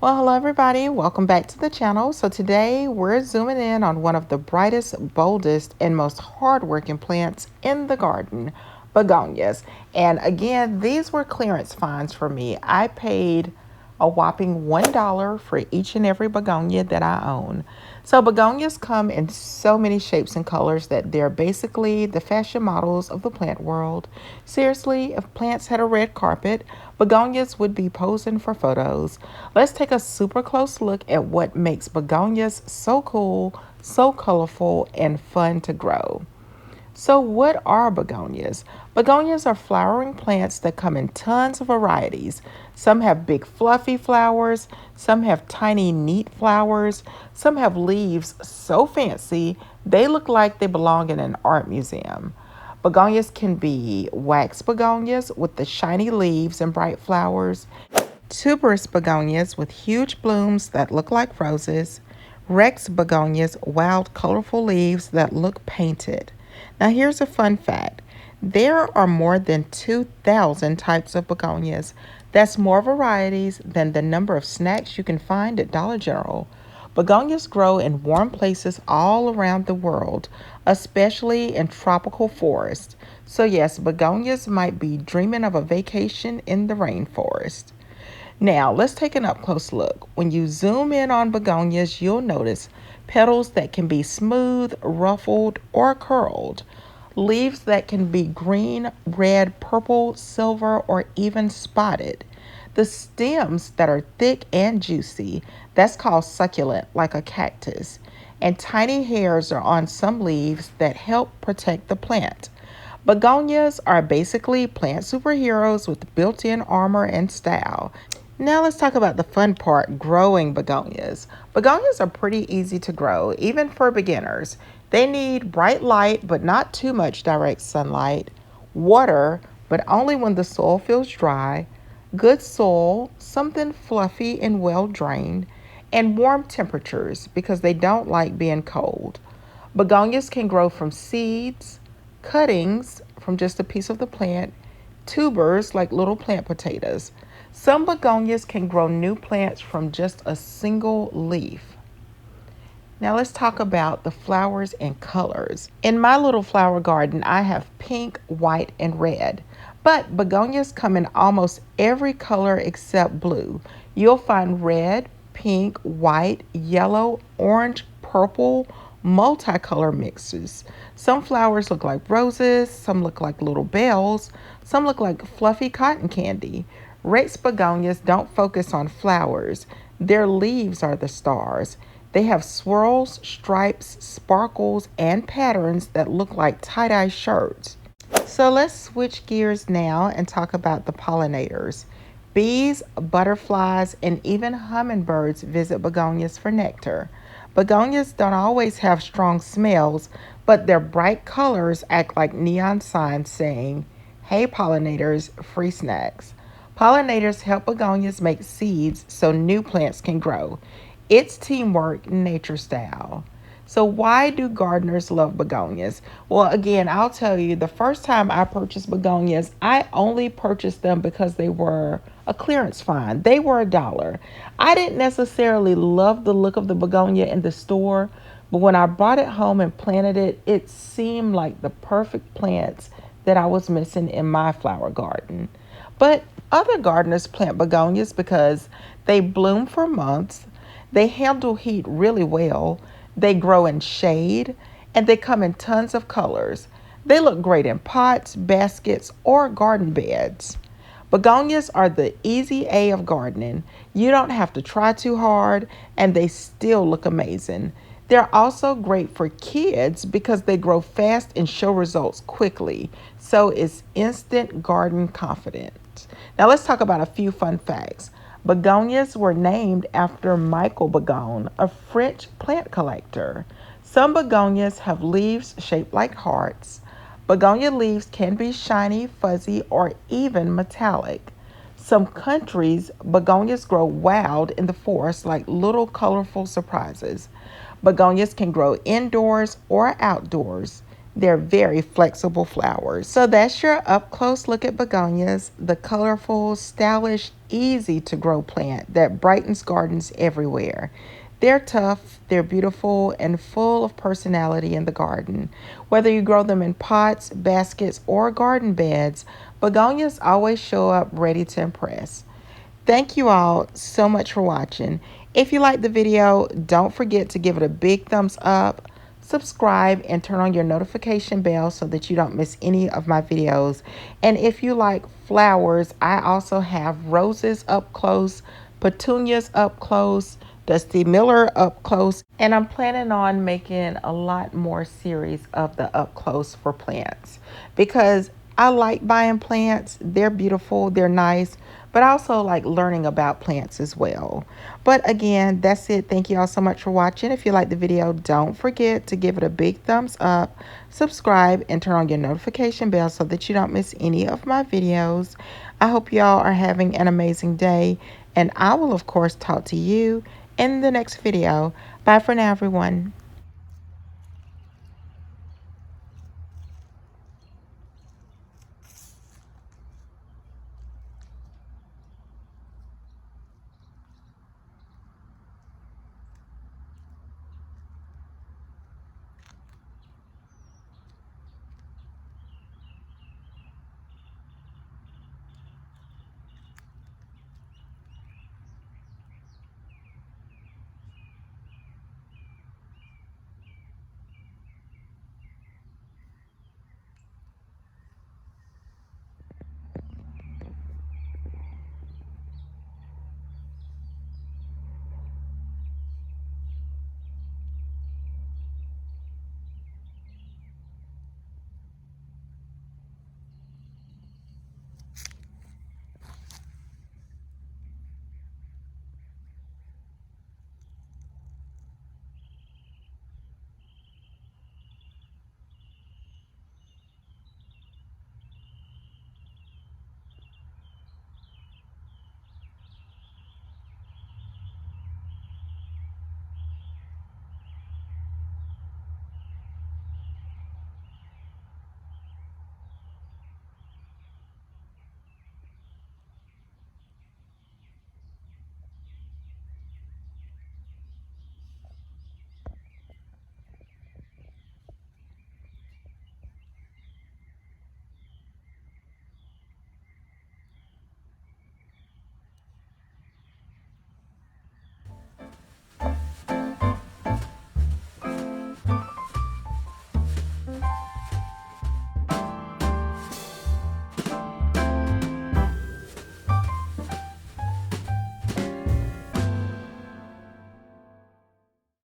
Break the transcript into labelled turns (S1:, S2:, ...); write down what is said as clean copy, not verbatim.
S1: Well, hello everybody. Welcome back to the channel. So today we're zooming in on one of the brightest, boldest, and most hardworking plants in the garden, begonias. And again, these were clearance finds for me. I paid a whopping $1 for each and every begonia that I own. So begonias come in so many shapes and colors that they're basically the fashion models of the plant world. Seriously, if plants had a red carpet, begonias would be posing for photos. Let's take a super close look at what makes begonias so cool, so colorful, and fun to grow. So, what are begonias? Begonias are flowering plants that come in tons of varieties. Some have big, fluffy flowers, some have tiny, neat flowers, some have leaves so fancy they look like they belong in an art museum. Begonias can be wax begonias with the shiny leaves and bright flowers, tuberous begonias with huge blooms that look like roses, Rex begonias, wild, colorful leaves that look painted. Now, here's a fun fact there are more than 2,000 types of begonias. That's more varieties than the number of snacks you can find at Dollar General. Begonias grow in warm places all around the world, especially in tropical forests. So, yes, begonias might be dreaming of a vacation in the rainforest. Now, let's take an up close look. When you zoom in on begonias, you'll notice petals that can be smooth, ruffled, or curled, leaves that can be green, red, purple, silver, or even spotted. The stems that are thick and juicy, that's called succulent, like a cactus. And tiny hairs are on some leaves that help protect the plant. Begonias are basically plant superheroes with built in armor and style. Now let's talk about the fun part, growing begonias. Begonias are pretty easy to grow, even for beginners. They need bright light, but not too much direct sunlight, water, but only when the soil feels dry, good soil, something fluffy and well drained, and warm temperatures because they don't like being cold. Begonias can grow from seeds, cuttings from just a piece of the plant, tubers like little plant potatoes. Some begonias can grow new plants from just a single leaf. Now let's talk about the flowers and colors. In my little flower garden, I have pink, white, and red. But begonias come in almost every color except blue. You'll find red, pink, white, yellow, orange, purple, multicolor mixes. Some flowers look like roses, some look like little bells, some look like fluffy cotton candy. Rex begonias don't focus on flowers. Their leaves are the stars. They have swirls, stripes, sparkles, and patterns that look like tie-dye shirts. So let's switch gears now and talk about the pollinators. Bees, butterflies, and even hummingbirds visit begonias for nectar. Begonias don't always have strong smells, but their bright colors act like neon signs saying, "Hey pollinators, free snacks." Pollinators help begonias make seeds so new plants can grow. It's teamwork, nature style. So, why do gardeners love begonias? Well, again, I'll tell you, the first time I purchased begonias, I only purchased them because they were a clearance find. They were $1. I didn't necessarily love the look of the begonia in the store, but when I brought it home and planted it, it seemed like the perfect plants that I was missing in my flower garden. But other gardeners plant begonias because they bloom for months, they handle heat really well, they grow in shade, and they come in tons of colors. They look great in pots, baskets, or garden beds. Begonias are the easy A of gardening. You don't have to try too hard, and they still look amazing. They're also great for kids because they grow fast and show results quickly. So it's instant garden confidence. Now let's talk about a few fun facts. Begonias were named after Michael Begon, a French plant collector. Some begonias have leaves shaped like hearts. Begonia leaves can be shiny, fuzzy, or even metallic. Some countries, begonias grow wild in the forest like little colorful surprises. Begonias can grow indoors or outdoors. They're very flexible flowers. So that's your up close look at begonias, the colorful, stylish, easy to grow plant that brightens gardens everywhere. They're tough, they're beautiful, and full of personality in the garden. Whether you grow them in pots, baskets, or garden beds, begonias always show up ready to impress. Thank you all so much for watching. If you liked the video, don't forget to give it a big thumbs up, subscribe, and turn on your notification bell so that you don't miss any of my videos. And if you like flowers, I also have roses up close, petunias up close, Dusty Miller up close, and I'm planning on making a lot more series of the up close for plants because I like buying plants. They're beautiful, they're nice, but I also like learning about plants as well. But again, that's it. Thank you all so much for watching. If you like the video, don't forget to give it a big thumbs up, subscribe, and turn on your notification bell so that you don't miss any of my videos. I hope y'all are having an amazing day, and I will of course talk to you in the next video. Bye for now, everyone.